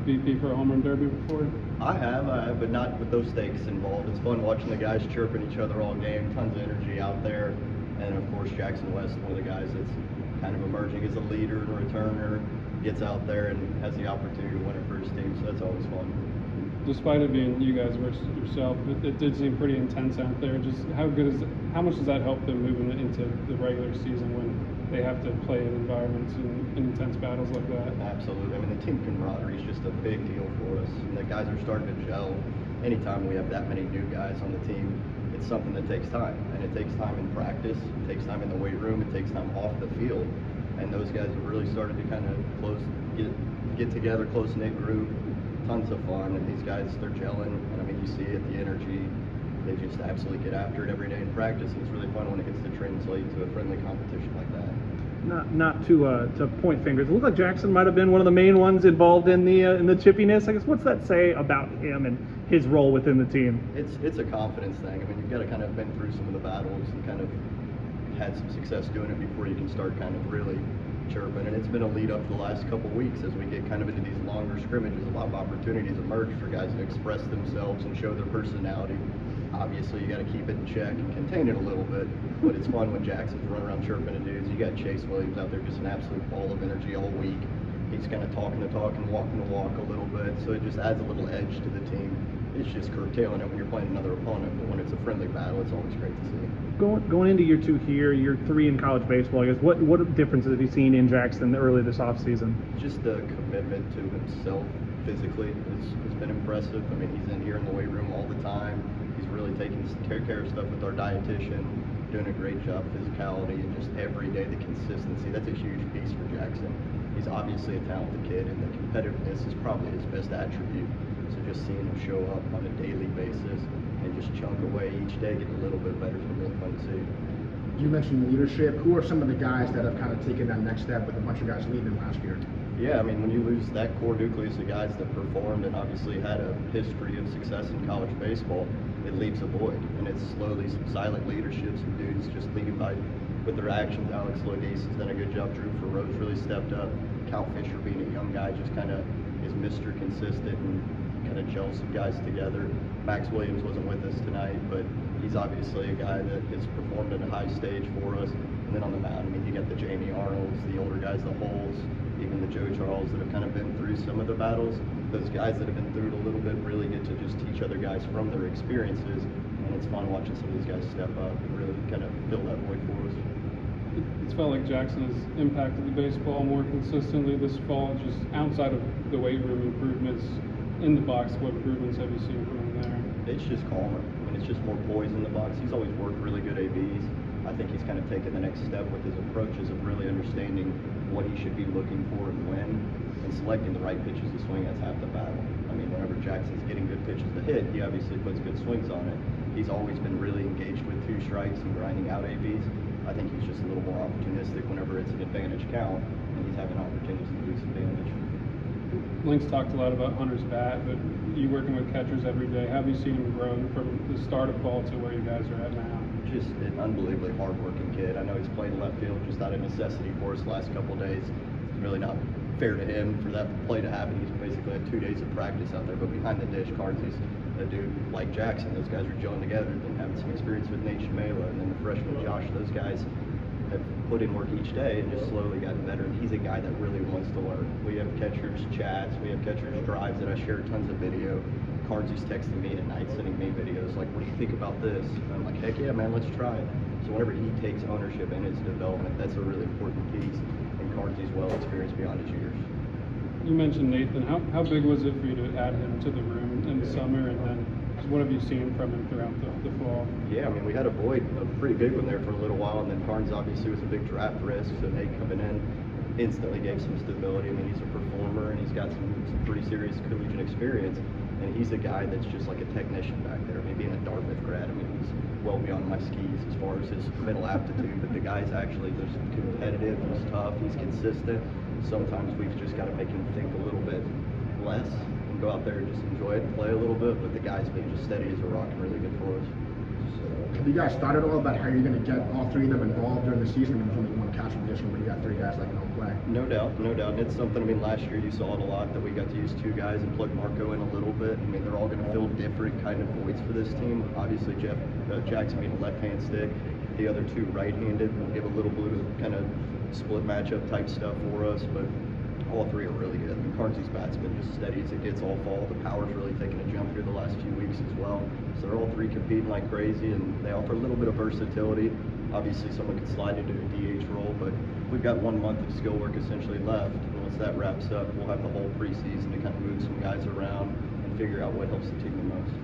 VP for a home run derby before? I have, but not with those stakes involved. It's fun watching the guys chirping each other all game, tons of energy out there. And of course, Jaxson West, one of the guys that's kind of emerging as a leader and a returner, gets out there and has the opportunity to win it for his team, so that's always fun. Despite it being you guys versus yourself, it did seem pretty intense out there. Just how much does that help them moving into the regular season when they have to play in environments and intense battles like that? Absolutely. I mean, the team camaraderie is just a big deal for us. And the guys are starting to gel. Anytime we have that many new guys on the team, it's something that takes time. And it takes time in practice, it takes time in the weight room, it takes time off the field. And those guys have really started to kind of get together, close-knit group. Tons of fun, and these guys, they're gelling, and I mean, you see it, the energy, they just absolutely get after it every day in practice, and it's really fun when it gets to translate to a friendly competition like that. Not to point fingers, it looked like Jaxson might have been one of the main ones involved in the chippiness. I guess, what's that say about him and his role within the team? It's a confidence thing. I mean, you've got to kind of been through some of the battles and kind of had some success doing it before you can start kind of really chirping, and it's been a lead up the last couple weeks as we get kind of into these longer scrimmages. A lot of opportunities emerge for guys to express themselves and show their personality. Obviously, you got to keep it in check and contain it a little bit, but it's fun when Jackson's running around chirping to dudes. You got Chase Williams out there, just an absolute ball of energy all week. He's kind of talking the talk and walking the walk a little bit, so it just adds a little edge to the team. It's just curtailing it when you're playing another opponent, but when it's a friendly battle, it's always great to see. Going into year 2 here, year 3 in college baseball, I guess, what differences have you seen in Jaxson early this offseason? Just the commitment to himself physically has been impressive. I mean, he's in here in the weight room all the time. He's really taking care of stuff with our dietitian, doing a great job, physicality, and just every day the consistency. That's a huge piece for Jaxson. He's obviously a talented kid, and the competitiveness is probably his best attribute. So just seeing him show up on a daily basis and just chunk away each day, getting a little bit better, is really fun to see. You mentioned leadership. Who are some of the guys that have kind of taken that next step with a bunch of guys leaving last year? Yeah, I mean, when you lose that core nucleus of guys that performed and obviously had a history of success in college baseball, it leaves a void. And it's slowly some silent leadership, some dudes just leading by with their actions. Alex Lodis has done a good job. Drew Farrow's really stepped up. Cal Fisher, being a young guy, just kind of is Mr. Consistent and kind of gels some guys together. Max Williams wasn't with us tonight, but he's obviously a guy that has performed at a high stage for us. And then on the mound, I mean, you got the Jamie Arnolds, the older guys, the Holes, even the Joe Charles that have kind of been through some of the battles. Those guys that have been through it a little bit really get to just teach other guys from their experiences, and it's fun watching some of these guys step up and really kind of fill that void for us. It's felt like Jaxson has impacted the baseball more consistently this fall, just outside of the weight room improvements. In the box, what improvements have you seen from him there? It's just calmer. I mean, it's just more poise in the box. He's always worked really good ABs. I think he's kind of taken the next step with his approaches of really understanding what he should be looking for and when, and selecting the right pitches to swing. That's half the battle. I mean, whenever Jackson's getting good pitches to hit, he obviously puts good swings on it. He's always been really engaged with 2 strikes and grinding out ABs. I think he's just a little more opportunistic whenever it's an advantage count, and he's having opportunities to do some damage. Link's talked a lot about Hunter's bat, but you working with catchers every day, how have you seen him grow from the start of fall to where you guys are at now? Just an unbelievably hard-working kid. I know he's played left field just out of necessity for us the last couple of days. It's really not fair to him for that play to happen. He's basically had 2 days of practice out there, but behind the dish, Cards, he's a dude like Jaxson. Those guys are gelling together, then having some experience with Nate Shimela, and then the freshman Josh. Those guys have put in work each day and just slowly gotten better. And he's a guy that really wants to learn. We have catchers chats, we have catchers drives that I share tons of video. Cardsy's texting me at night, sending me videos like, what do you think about this? And I'm like, heck yeah, man, let's try it. So whenever he takes ownership in his development, that's a really important piece. And Cardsy's well experienced beyond his years. You mentioned Nathan. How big was it for you to add him to the room in the summer, and then what have you seen from him throughout the fall? Yeah, I mean, we had a void, a pretty big one there for a little while, and then Carnes obviously was a big draft risk, so Nate coming in instantly gave some stability. I mean, he's a performer, and he's got some pretty serious collegiate experience, and he's a guy that's just like a technician back there. I mean, being a Dartmouth grad, I mean, he's well beyond my skis as far as his mental aptitude, but the guy's actually just competitive, he's tough, he's consistent. Sometimes we've just got to make him think a little bit less and go out there and just enjoy it and play a little bit, but the guy's been just steady as a rock and really good for us. have you guys thought at all about how you're going to get all three of them involved during the season? I mean, there's only one catcher position, but you got three guys that can all play. No doubt, no doubt. And it's something, I mean, last year you saw it a lot that we got to use two guys and plug Marco in a little bit. I mean, they're all going to fill different kind of voids for this team. Obviously, Jaxson being a left-hand stick, the other two right-handed will give a little bit of kind of split matchup type stuff for us, but all three are really good. I mean, Carnsley's bat's been just steady as it gets all fall. The power's really taken a jump here the last few weeks as well. So they're all three competing like crazy, and they offer a little bit of versatility. Obviously, someone could slide into a DH role, but we've got 1 month of skill work essentially left. And once that wraps up, we'll have the whole preseason to kind of move some guys around and figure out what helps the team the most.